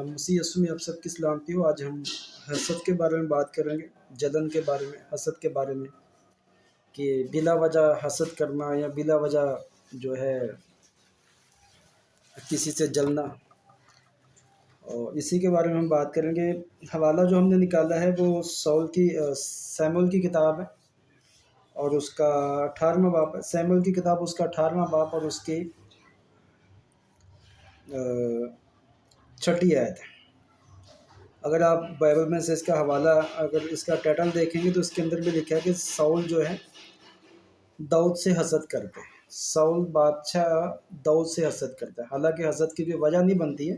مسیح یسوع میں آپ سب کی سلامتی ہو۔ آج ہم حسد کے بارے میں بات کریں گے، جلن کے بارے میں، حسد کے بارے میں، کہ بلا وجہ حسد کرنا یا بلا وجہ جو ہے کسی سے جلنا، اور اسی کے بارے میں ہم بات کریں گے۔ حوالہ جو ہم نے نکالا ہے وہ سیمول کی کتاب ہے، اور اس کا 18واں باب ہے۔ سیمول کی کتاب اس کا 18واں باب اور اس کی 6 آیت ہے۔ اگر آپ بائبل میں سے اس کا حوالہ، اگر اس کا ٹائٹل دیکھیں گے تو اس کے اندر بھی لکھا ہے کہ ساؤل جو ہے داؤد سے حسد کرتے ہیں۔ ساؤل بادشاہ داؤد سے حسد کرتا ہے، حالانکہ حسد کی کوئی وجہ نہیں بنتی ہے،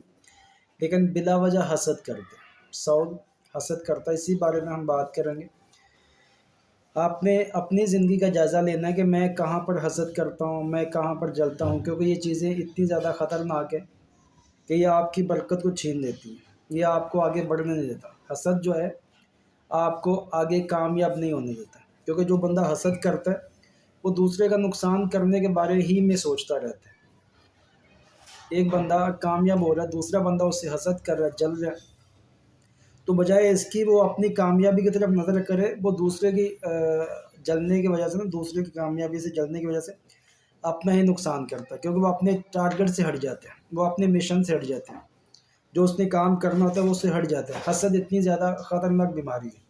لیکن بلا وجہ حسد کرتے ہیں۔ ساؤل حسد کرتا ہے، اسی بارے میں ہم بات کریں گے۔ آپ نے اپنی زندگی کا جائزہ لینا ہے کہ میں کہاں پر حسد کرتا ہوں، میں کہاں پر جلتا ہوں، کیونکہ یہ چیزیں اتنی زیادہ خطرناک ہیں کہ یہ آپ کی برکت کو چھین لیتی ہے، یہ آپ کو آگے بڑھنے نہیں دیتا۔ حسد جو ہے آپ کو آگے کامیاب نہیں ہونے دیتا، کیونکہ جو بندہ حسد کرتا ہے وہ دوسرے کا نقصان کرنے کے بارے ہی میں سوچتا رہتا ہے۔ ایک بندہ کامیاب ہو رہا ہے، دوسرا بندہ اس سے حسد کر رہا ہے، جل رہا ہے، تو بجائے اس کی وہ اپنی کامیابی کی طرف نظر کرے، وہ دوسرے کی جلنے کی وجہ سے نا، دوسرے کی کامیابی سے جلنے کی وجہ سے اپنا ہی نقصان کرتا ہے، کیونکہ وہ اپنے ٹارگٹ سے ہٹ جاتے ہیں، وہ اپنے مشن سے ہٹ جاتے ہیں، جو اس نے کام کرنا ہوتا ہے وہ اس سے ہٹ جاتا ہے۔ حسد اتنی زیادہ خطرناک بیماری ہے۔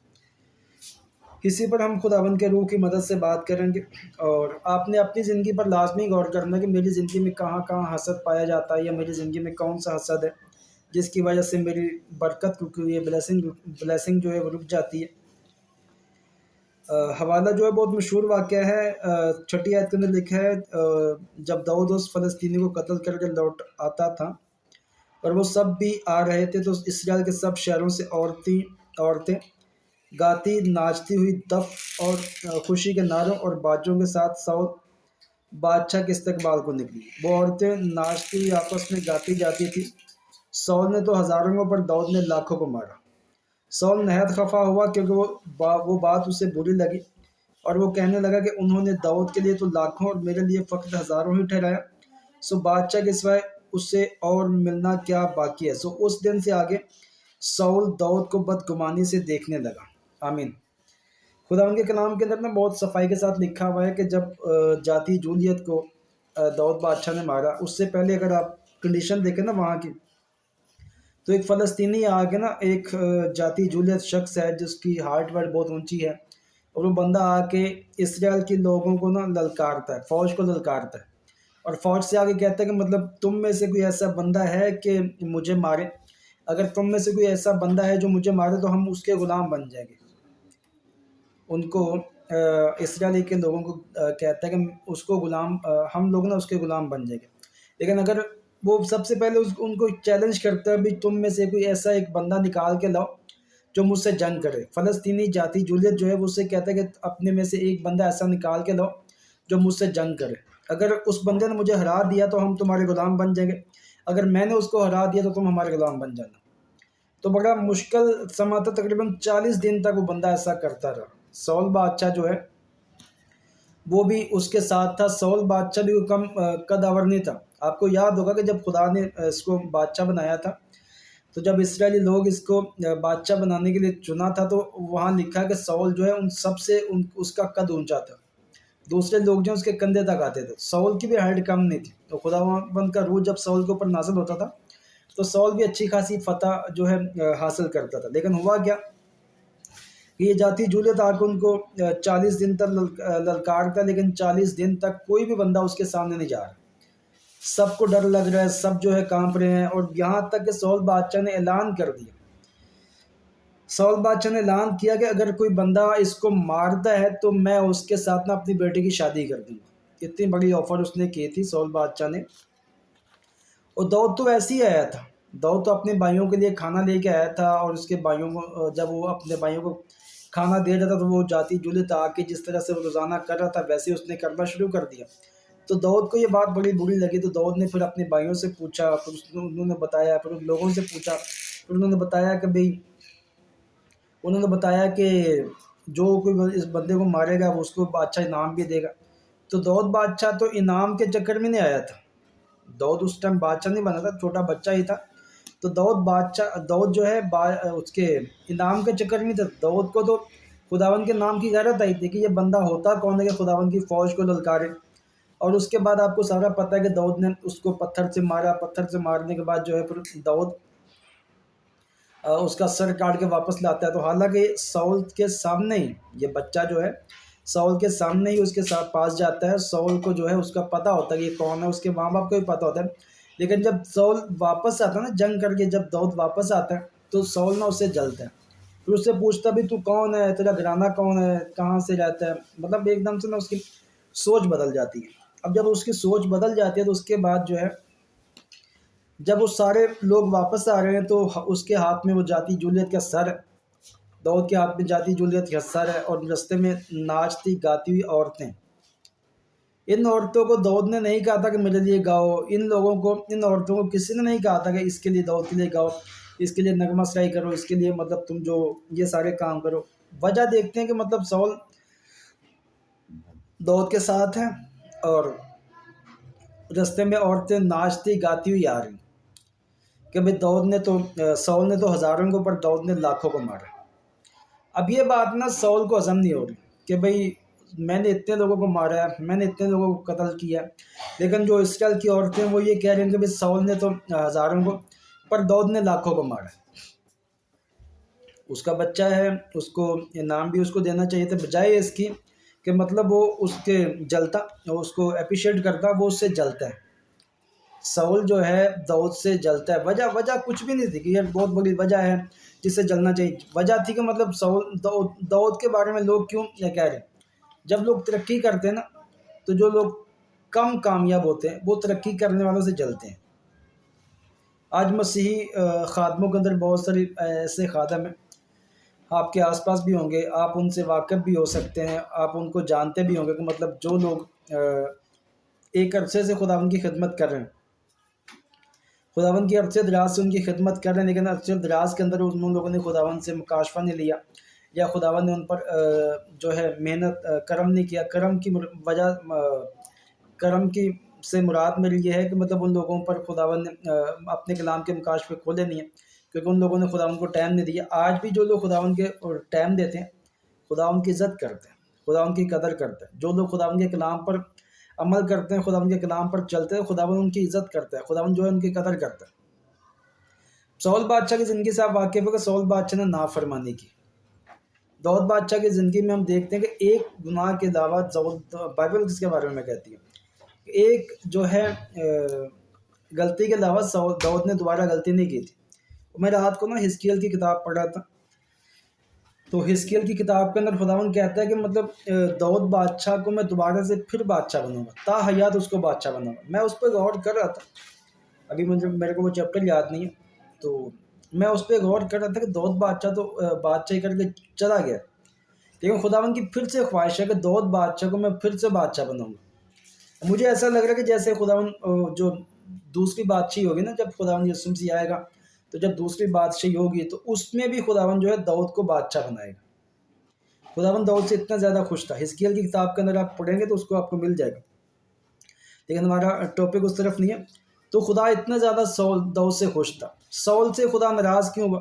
اسی پر ہم خداوند کے روح کی مدد سے بات کریں گے، اور آپ نے اپنی زندگی پر لازمی غور کرنا کہ میری زندگی میں کہاں کہاں حسد پایا جاتا ہے، یا میری زندگی میں کون سا حسد ہے جس کی وجہ سے میری برکت رکی ہوئی ہے، بلیسنگ جو ہے وہ رک جاتی ہے۔ حوالہ جو ہے بہت مشہور واقعہ ہے۔ 6 آیت کے اندر لکھا ہے، جب داؤد اس فلسطینی کو قتل کر کے لوٹ آتا تھا اور وہ سب بھی آ رہے تھے، تو اسرائیل کے سب شہروں سے عورتیں گاتی ناچتی ہوئی دف اور خوشی کے نعروں اور باجوں کے ساتھ ساؤل بادشاہ کے استقبال کو نکلی۔ وہ عورتیں ناچتی ہوئی آپس میں گاتی جاتی تھی، ساؤل نے تو ہزاروں کو پر داؤد نے لاکھوں کو مارا۔ ساؤل نہایت خفا ہوا، کیونکہ وہ بات اسے بری لگی، اور وہ کہنے لگا کہ انہوں نے داؤد کے لیے تو لاکھوں اور میرے لیے فقط ہزاروں ہی ٹھہرایا، سو بادشاہ کے سوائے اس سے اور ملنا کیا باقی ہے۔ سو اس دن سے آگے ساؤل داؤد کو بدگمانی سے دیکھنے لگا۔ آمین۔ خدا ان کے کلام کے اندر نا بہت صفائی کے ساتھ لکھا ہوا ہے کہ جب جاتی جولیت کو داؤد بادشاہ نے مارا، اس سے پہلے اگر آپ کنڈیشن دیکھیں نا وہاں کی، تو ایک فلسطینی آ کے نا، ایک جاتی جولیت شخص ہے جس کی ہارٹ ویٹ بہت اونچی ہے، اور وہ بندہ آ کے اسرائیل کے لوگوں کو نا للکارتا ہے، فوج کو للکارتا ہے، اور فوج سے آگے کہتا ہے کہ مطلب تم میں سے کوئی ایسا بندہ ہے کہ مجھے مارے، اگر تم میں سے کوئی ایسا بندہ ہے جو مجھے مارے تو ہم اس کے غلام بن جائیں گے۔ ان کو اسرائیلی کے لوگوں کو کہتا ہے کہ اس کو غلام، ہم لوگ نا اس کے غلام بن جائیں گے۔ لیکن اگر وہ سب سے پہلے ان کو چیلنج کرتا ہے، بھی تم میں سے کوئی ایسا ایک بندہ نکال کے لاؤ جو مجھ سے جنگ کرے۔ فلسطینی جاتی جولیت جو ہے وہ اس سے کہتا ہے کہ اپنے میں سے ایک بندہ ایسا نکال کے لاؤ جو مجھ سے جنگ کرے، اگر اس بندے نے مجھے ہرا دیا تو ہم تمہارے غلام بن جائیں گے، اگر میں نے اس کو ہرا دیا تو تم ہمارے غلام بن جانا۔ تو بڑا مشکل سما تھا، تقریباً 40 دن تک وہ بندہ ایسا کرتا رہا۔ ساؤل بادشاہ جو ہے وہ بھی اس کے ساتھ تھا۔ ساؤل بادشاہ بھی کم قداور نہیں تھا۔ آپ کو یاد ہوگا کہ جب خدا نے اس کو بادشاہ بنایا تھا، تو جب اسرائیلی لوگ اس کو بادشاہ بنانے کے لیے چنا تھا، تو وہاں لکھا کہ ساؤل جو ہے ان سب سے اس کا قد اونچا تھا، دوسرے لوگ جو اس کے کندھے تک آتے تھے۔ ساؤل کی بھی ہائٹ کم نہیں تھی، تو خداوند کا روح جب ساؤل کے اوپر نازل ہوتا تھا تو ساؤل بھی اچھی خاصی فتح جو ہے حاصل کرتا تھا۔ لیکن ہوا کیا کہ یہ جاتی جولیت آ کے ان کو 40 دن تک للکارتا، لیکن 40 دن تک کوئی بھی بندہ اس کے سامنے نہیں جا رہا، سب کو ڈر لگ رہا ہے، سب جو ہے کانپ رہے ہیں، اور یہاں تک کہ ساؤل بادشاہ نے اعلان کر دیا، ساؤل بادشاہ نے اعلان کیا کہ اگر کوئی بندہ اس کو مارتا ہے تو میں اس کے ساتھ نا اپنی بیٹی کی شادی کر دوں گا۔ اتنی بڑی آفر اس نے کی تھی ساؤل بادشاہ نے۔ اور داؤد تو ویسے ہی آیا تھا، داؤد تو اپنے بھائیوں کے لیے کھانا لے کے آیا تھا، اور اس کے بھائیوں کو جب وہ اپنے بھائیوں کو کھانا دے رہا تھا تو وہ جاتی جولیت آ کے جس طرح سے وہ روزانہ کر رہا تھا ویسے اس نے کرنا شروع کر دیا۔ تو داؤد کو یہ بات بڑی بری لگی، تو داؤد نے پھر اپنے بھائیوں سے پوچھا، پھر انہوں نے بتایا، پھر ان لوگوں سے پوچھا، پھر انہوں نے بتایا کہ جو کوئی اس بندے کو مارے گا وہ اس کو بادشاہ انعام بھی دے گا۔ تو داؤد بادشاہ تو انعام کے چکر میں نہیں آیا تھا، داؤد اس ٹائم بادشاہ نہیں بنا تھا، چھوٹا بچہ ہی تھا، تو داؤد جو ہے اس کے انعام کے چکر میں تھا، داؤد کو تو خداوند کے نام کی غیرت آئی تھی کہ یہ بندہ ہوتا کون ہے کہ خداوند کی فوج کو للکارے۔ اور اس کے بعد آپ کو سارا پتہ ہے کہ داؤد نے اس کو پتھر سے مارا، پتھر سے مارنے کے بعد جو ہے پھر داؤد اس کا سر کاٹ کے واپس لاتا ہے۔ تو حالانکہ ساؤل کے سامنے ہی یہ بچہ جو ہے ساؤل کے سامنے ہی اس کے ساتھ پاس جاتا ہے، ساؤل کو جو ہے اس کا پتہ ہوتا ہے کہ یہ کون ہے، اس کے ماں باپ کو بھی پتہ ہوتا ہے۔ لیکن جب ساؤل واپس آتا ہے نا جنگ کر کے، جب داؤد واپس آتا ہے تو ساؤل نا اس سے جلتا ہے، پھر اس سے پوچھتا بھی تو کون ہے، تیرا گھرانہ کون ہے، کہاں سے رہتا ہے، مطلب ایک دم سے نا اس کی سوچ بدل جاتی ہے۔ اب جب اس کی سوچ بدل جاتی ہے تو اس کے بعد جو ہے جب وہ سارے لوگ واپس آ رہے ہیں تو اس کے ہاتھ میں وہ جاتی جولیت کا سر ہے، داؤد کے ہاتھ میں جاتی جولیت کا سر ہے، اور رستے میں ناچتی گاتی ہوئی عورتیں۔ ان عورتوں کو داؤد نے نہیں کہا تھا کہ میرے لیے گاؤ، ان عورتوں کو کسی نے نہیں کہا تھا کہ اس کے لیے داؤد کے لیے گاؤ، اس کے لیے نغمہ سرائی کرو، اس کے لیے مطلب تم جو یہ سارے کام کرو۔ وجہ دیکھتے ہیں کہ مطلب ساؤل داؤد کے ساتھ ہیں اور رستے میں عورتیں ناچتی گاتی ہوئی آ رہی ہیں کہ بھئی ساؤل نے تو ہزاروں کو پر داؤد نے لاکھوں کو مارا۔ اب یہ بات نا ساؤل کو ہضم نہیں ہو رہی کہ بھئی میں نے اتنے لوگوں کو مارا ہے، میں نے اتنے لوگوں کو قتل کیا ہے، لیکن جو اسرائیل کی عورتیں وہ یہ کہہ رہی ہیں کہ بھئی ساؤل نے تو ہزاروں کو پر داؤد نے لاکھوں کو مارا ہے۔ اس کا بچہ ہے، اس کو انعام بھی اس کو دینا چاہیے تھا، بجائے اس کی کہ مطلب وہ اس کے جلتا، اس کو اپریشیٹ کرتا، وہ اس سے جلتا ہے۔ ساؤل جو ہے داؤد سے جلتا ہے، وجہ کچھ بھی نہیں تھی کہ یہ بہت بڑی وجہ ہے جس سے جلنا چاہیے۔ وجہ تھی کہ مطلب داؤد کے بارے میں لوگ کیوں یہ کہہ رہے ہیں۔ جب لوگ ترقی کرتے ہیں نا تو جو لوگ کم کامیاب ہوتے ہیں وہ ترقی کرنے والوں سے جلتے ہیں۔ آج مسیحی خادموں کے اندر بہت سارے ایسے خادم ہیں، آپ کے آس پاس بھی ہوں گے، آپ ان سے واقف بھی ہو سکتے ہیں، آپ ان کو جانتے بھی ہوں گے کہ مطلب جو لوگ ایک عرصے سے خداوند کی خدمت کر رہے ہیں، خداوند کی عرصے دراز سے ان کی خدمت کر رہے ہیں، لیکن عرصے دراز کے اندر ان لوگوں نے خداوند سے مکاشفہ نہیں لیا، یا خداوند نے ان پر جو ہے محنت کرم نہیں کیا۔ کرم کی سے مراد میری یہ ہے کہ مطلب ان لوگوں پر خداوند نے اپنے کلام کے مکاشفے کھولے نہیں ہیں، کیونکہ ان لوگوں نے خداوند کو ٹائم نہیں دیا۔ آج بھی جو لوگ خداوند کے ٹائم دیتے ہیں خداوند کی عزت کرتے ہیں، خداوند کی قدر کرتے ہیں۔ جو لوگ خداوند کے کلام پر عمل کرتے ہیں، خداوند کے کلام پر چلتے ہیں، خداوند ان کی عزت کرتا ہے، خداوند جو ہے ان کی قدر کرتا ہے۔ ساؤل بادشاہ کی زندگی سے آپ واقف ہو کہ ساؤل بادشاہ نے نافرمانی کی۔ داؤد بادشاہ کی زندگی میں ہم دیکھتے ہیں کہ ایک گناہ کے علاوہ بائبل کس کے بارے میں کہتی ہے، ایک جو ہے غلطی کے علاوہ داؤد نے دوبارہ غلطی نہیں کی تھی۔ میں رات کو نا حزقیل کی کتاب پڑھ رہا تھا، تو حزقیل کی کتاب کے اندر خداوند کہتا ہے کہ مطلب داؤد بادشاہ کو میں دوبارہ سے پھر بادشاہ بناؤں گا، تا حیات اس کو بادشاہ بناؤں گا۔ میں اس پہ غور کر رہا تھا، ابھی میرے کو وہ چیپٹر یاد نہیں ہے، تو میں اس پہ غور کر رہا تھا کہ داؤد بادشاہ تو بادشاہی کر کے چلا گیا، لیکن خداوند کی پھر سے خواہش ہے کہ داؤد بادشاہ کو میں پھر سے بادشاہ بناؤں گا۔ مجھے ایسا لگ رہا ہے کہ جیسے خداوند جو دوسری بادشاہی ہوگی نا، جب خداوند یسوع مسیح آئے گا تو جب دوسری بادشاہی ہوگی تو اس میں بھی خداوند جو ہے داؤد کو بادشاہ بنائے گا۔ خداوند داؤد سے اتنا زیادہ خوش تھا، حزقیل کی کتاب کے اندر آپ پڑھیں گے تو اس کو آپ کو مل جائے گا، لیکن ہمارا ٹاپک اس طرف نہیں ہے۔ تو خدا اتنا زیادہ داؤد سے خوش تھا، ساؤل سے خدا ناراض کیوں ہوا؟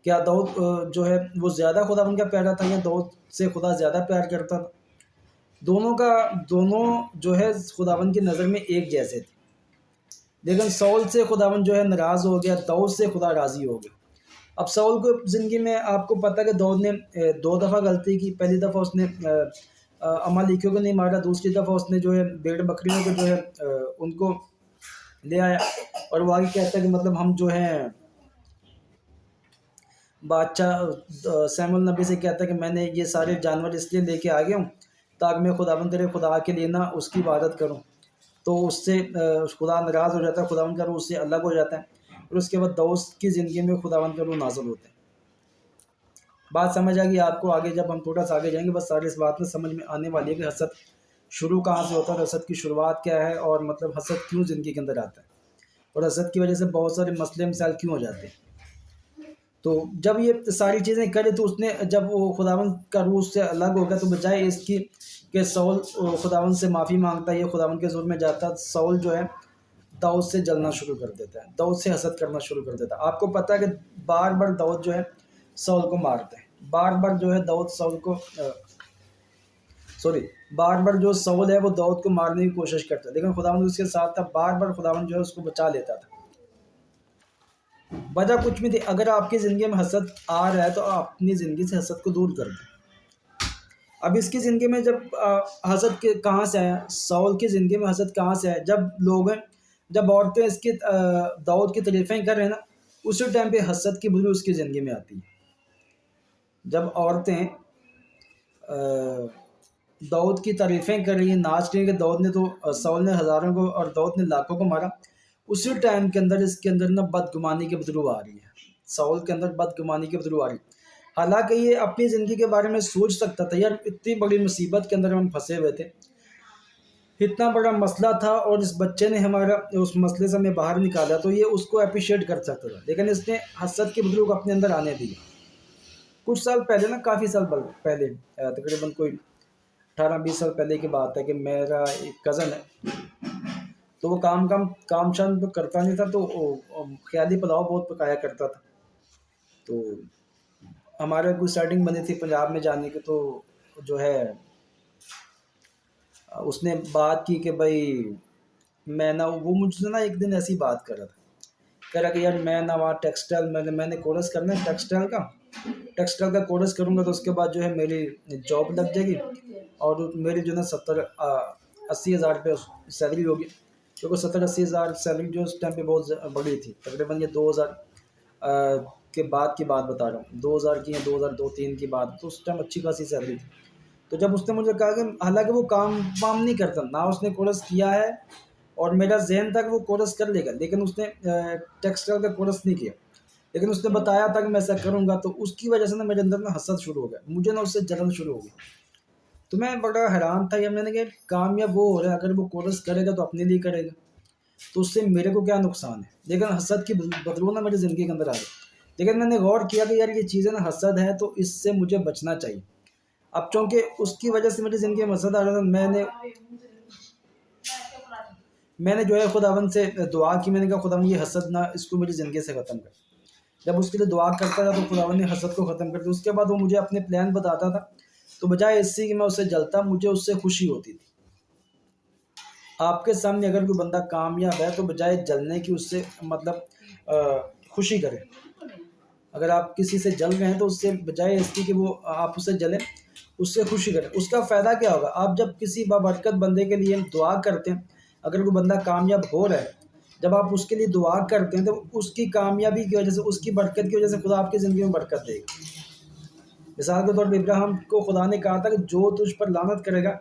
کیا داؤد جو ہے وہ زیادہ خداوند کا پیارا تھا، یا داؤد سے خدا زیادہ پیار کرتا تھا؟ دونوں جو ہے خداوند کی نظر میں ایک جیسے تھے، لیکن ساؤل سے خداوند جو ہے ناراض ہو گیا، داؤد سے خدا راضی ہو گیا۔ اب ساؤل کو زندگی میں آپ کو پتہ ہے کہ داؤد نے 2 دفعہ غلطی کی۔ پہلی دفعہ اس نے عمالیکیوں کو نہیں مارا، دوسری دفعہ اس نے جو ہے بھیڑ بکریوں کو جو ہے ان کو لے آیا، اور وہ آگے کہتا ہے کہ مطلب ہم جو ہیں بادشاہ سیموئیل نبی سے کہتا ہے کہ میں نے یہ سارے جانور اس لیے لے کے آ گیا ہوں تاکہ میں خداوند تیرے خدا کے لیے نا اس کی عبادت کروں۔ تو اس سے خدا ناراض ہو جاتا ہے، خداوند کا روح اس سے الگ ہو جاتا ہے، اور اس کے بعد داؤد کی زندگی میں خداوند کا روح نازل ہوتا ہے۔ بات سمجھ آ گئی آپ کو؟ آگے جب ہم تھوڑا سا آگے جائیں گے بس ساری اس بات میں سمجھ میں آنے والی ہے کہ حسد شروع کہاں سے ہوتا ہے، اور حسد کی شروعات کیا ہے، اور مطلب حسد کیوں زندگی کے اندر آتا ہے، اور حسد کی وجہ سے بہت سارے مسئلے مسائل کیوں ہو جاتے ہیں۔ تو جب یہ ساری چیزیں کرے تو اس نے جب وہ خداوند کا روح اس سے الگ ہو گیا، تو بجائے اس کی کہ ساؤل خداوند سے معافی مانگتا ہے، یہ خداوند کے حضور میں جاتا، ساؤل جو ہے داؤد سے جلنا شروع کر دیتا ہے، داؤد سے حسد کرنا شروع کر دیتا ہے۔ آپ کو پتہ ہے کہ بار بار داؤد جو ہے ساؤل کو مارتا ہے، بار بار جو ہے داؤد ساؤل کو سوری بار بار جو ساؤل ہے وہ داؤد کو مارنے کی کوشش کرتا ہے، لیکن خداوند اس کے ساتھ تھا، بار بار خداوند جو ہے اس کو بچا لیتا تھا۔ وجہ کچھ بھی تھی، اگر آپ کی زندگی میں حسد آ رہا ہے تو آپ اپنی زندگی سے حسد کو دور کر دیں۔ اب اس کی زندگی میں جب حسد کہاں سے آیا، ساؤل کی زندگی میں حسد کہاں سے آیا؟ جب عورتیں اس کی داؤد کی تعریفیں کر رہے ہیں نا، اسی ٹائم پہ حسد کی بجلی اس کی زندگی میں آتی ہے۔ جب عورتیں داؤد کی تعریفیں کر رہی ہیں، ناچ رہی ہیں کہ داؤد نے تو ساؤل نے ہزاروں کو اور داؤد نے لاکھوں کو مارا، اسی ٹائم کے اندر اس کے اندر نا بدگمانی کی بدبو آ رہی ہے، ساؤل کے اندر بدگمانی کی بدبو آ رہی ہے۔ حالانکہ یہ اپنی زندگی کے بارے میں سوچ سکتا تھا، یار اتنی بڑی مصیبت کے اندر ہم پھنسے ہوئے تھے، اتنا بڑا مسئلہ تھا اور اس بچے نے ہمارا اس مسئلے سے ہمیں باہر نکالا، تو یہ اس کو اپریشیٹ کر سکتا تھا، لیکن اس نے حسد کی بدبو کو اپنے اندر آنے دی۔ کچھ سال پہلے نا، کافی سال پہلے، تقریباً کوئی 18-20 سال پہلے کی بات ہے کہ میرا ایک کزن ہے، تو وہ کام شام تو کرتا نہیں تھا، تو خیالی پلاؤ بہت پکایا کرتا تھا۔ تو ہمارے کوئی سیٹنگ بنی تھی پنجاب میں جانے کی، تو جو ہے اس نے بات کی کہ بھائی میں نہ، وہ مجھ سے نا ایک دن ایسی بات کر رہا تھا، کہہ رہا کہ یار میں نہ وہاں ٹیکسٹائل میں نے کورس کرنا ہے، ٹیکسٹائل کا کورس کروں گا تو اس کے بعد جو ہے میری جاب لگ جائے گی اور میری جو ہے نا 70-80 ہزار روپے سیلری ہوگی، کیونکہ 70-80 ہزار سیلری جو اس ٹائم پہ بہت بڑی تھی، تقریباً یہ 2000 کے بعد کی بات بتا رہا ہوں، 2000 کی یا 2002-2003 کی بات، تو اس ٹائم اچھی خاصی سیلری تھی۔ تو جب اس نے مجھے کہا کہ حالانکہ وہ کام نہیں کرتا، نہ اس نے کورس کیا ہے، اور میرا ذہن تھا کہ وہ کورس کر لے گا، لیکن اس نے ٹیکسٹائل کا کورس نہیں کیا، لیکن اس نے بتایا تھا کہ میں ایسا کروں گا، تو اس کی وجہ سے نا میرے اندر نا حسد شروع ہو گیا، مجھے نا اس سے جلن شروع ہو گئی۔ تو میں بڑا حیران تھا، یا میں نے کہا کامیاب وہ ہو رہا ہے، اگر وہ کورس کرے گا تو اپنے لیے کرے گا، تو اس سے میرے کو کیا نقصان ہے؟ لیکن حسد کی بدلو نا میری زندگی کے اندر آ گئی، لیکن میں نے غور کیا کہ یار یہ چیزیں نا حسد ہے، تو اس سے مجھے بچنا چاہیے۔ اب چونکہ اس کی وجہ سے میری زندگی میں حسد آ رہا تھا، میں نے جو ہے خداوند سے دعا کی، میں نے کہا خداوند یہ حسد نہ، اس کو میری زندگی سے ختم کر۔ جب اس کے لیے دعا کرتا تھا تو خداوند نے حسد کو ختم کر دیا۔ اس کے بعد وہ مجھے اپنے پلان بتاتا تھا، تو بجائے اس سے کہ میں اسے جلتا، مجھے اس سے خوشی ہوتی تھی۔ آپ کے سامنے اگر کوئی بندہ کامیاب ہے تو بجائے جلنے کی اس سے مطلب خوشی کرے۔ اگر آپ کسی سے جل رہے ہیں تو اس سے بجائے اس کی کہ وہ آپ اسے جلیں، اس سے خوشی کریں۔ اس کا فائدہ کیا ہوگا؟ آپ جب کسی بابرکت بندے کے لیے دعا کرتے ہیں، اگر کوئی بندہ کامیاب ہو رہا ہے، جب آپ اس کے لیے دعا کرتے ہیں تو اس کی کامیابی کی وجہ سے، اس کی برکت کی وجہ سے خدا آپ کی زندگی میں برکت دے گا۔ مثال کے طور پہ ابراہیم کو خدا نے کہا تھا کہ جو تجھ پر لعنت کرے گا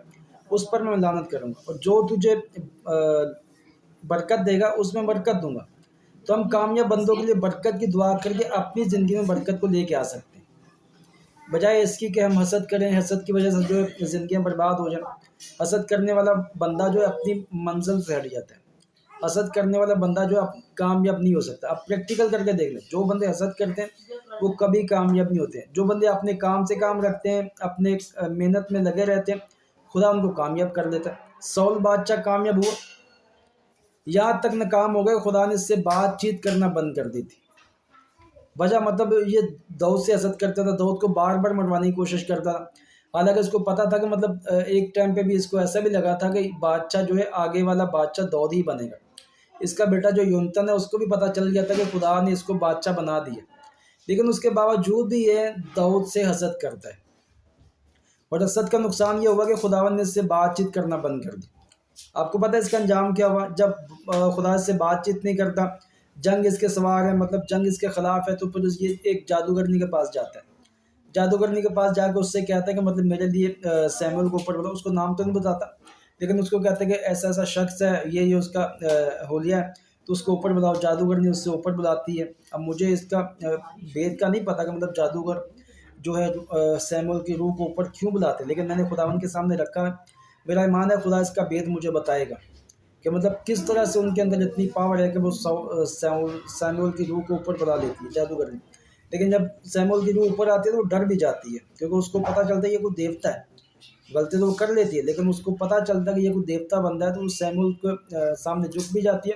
اس پر میں لعنت کروں گا، اور جو تجھے برکت دے گا اس میں برکت دوں گا۔ تو ہم کامیاب بندوں کے لیے برکت کی دعا کر کے اپنی زندگی میں برکت کو لے کے آ سکتے ہیں، بجائے اس کی کہ ہم حسد کریں، حسد کی وجہ سے جو ہے زندگیاں برباد ہو جائیں۔ حسد کرنے والا بندہ جو ہے اپنی منزل سے ہٹ جاتا ہے، حسد کرنے والا بندہ جو ہے کامیاب نہیں ہو سکتا۔ آپ پریکٹیکل کر کے دیکھ لیں، جو بندے حسد کرتے ہیں وہ کبھی کامیاب نہیں ہوتے ہیں۔ جو بندے اپنے کام سے کام رکھتے ہیں، اپنے محنت میں لگے رہتے ہیں، خدا ان کو کامیاب کر دیتا ہے۔ ساؤل بادشاہ کامیاب ہوا، یہاں تک ناکام ہو گئے، خدا نے اس سے بات چیت کرنا بند کر دی تھی۔ وجہ مطلب یہ داؤد سے حسد کرتا تھا، داؤد کو بار بار مروانے کی کوشش کرتا تھا، حالانکہ اس کو پتا تھا کہ مطلب ایک ٹائم پہ بھی اس کو ایسا بھی لگا تھا کہ بادشاہ جو ہے آگے والا بادشاہ داؤد ہی بنے گا۔ اس کا بیٹا جو یونتن ہے اس کو بھی پتا چل گیا تھا کہ خدا نے اس کو بادشاہ بنا دیا، لیکن اس کے باوجود بھی یہ داؤد سے حسد کرتا ہے، اور حسد کا نقصان یہ ہوا کہ خداوند نے اس سے بات چیت کرنا بند کر دی۔ آپ کو پتہ ہے اس کا انجام کیا ہوا؟ جب خدا سے بات چیت نہیں کرتا، جنگ اس کے سوار ہے، مطلب جنگ اس کے خلاف ہے، تو پھر یہ ایک جادوگرنی کے پاس جاتا ہے، جادوگرنی کے پاس جا کے اس سے کہتا ہے کہ مطلب میرے لیے سیموئل کو اوپر بلاؤ۔ اس کو نام تو نہیں بتاتا، لیکن اس کو کہتا ہے کہ ایسا ایسا شخص ہے، یہ اس کا حلیہ ہے، تو اس کو اوپر بلاؤ۔ جادوگرنی اس سے اوپر بلاتی ہے۔ اب مجھے اس کا بید کا نہیں پتا کہ مطلب جادوگر جو ہے سیموئل کی روح کو اوپر کیوں بلاتے، لیکن میں نے خداوند کے سامنے رکھا ہے، میرا ایمان ہے خدا اس کا بید مجھے بتائے گا کہ مطلب کس طرح سے ان کے اندر اتنی پاور ہے کہ وہ سیموئل کی روح کو اوپر بلا لیتی ہے جادوگرنی۔ لیکن جب سیموئل کی روح اوپر آتی ہے تو وہ ڈر بھی جاتی ہے، کیونکہ اس کو پتہ چلتا ہے یہ کوئی دیوتا ہے۔ غلطی تو وہ کر لیتی ہے، لیکن اس کو پتہ چلتا ہے کہ یہ کوئی دیوتا بندہ ہے، تو وہ سیموئل کے سامنے جھک بھی جاتی ہے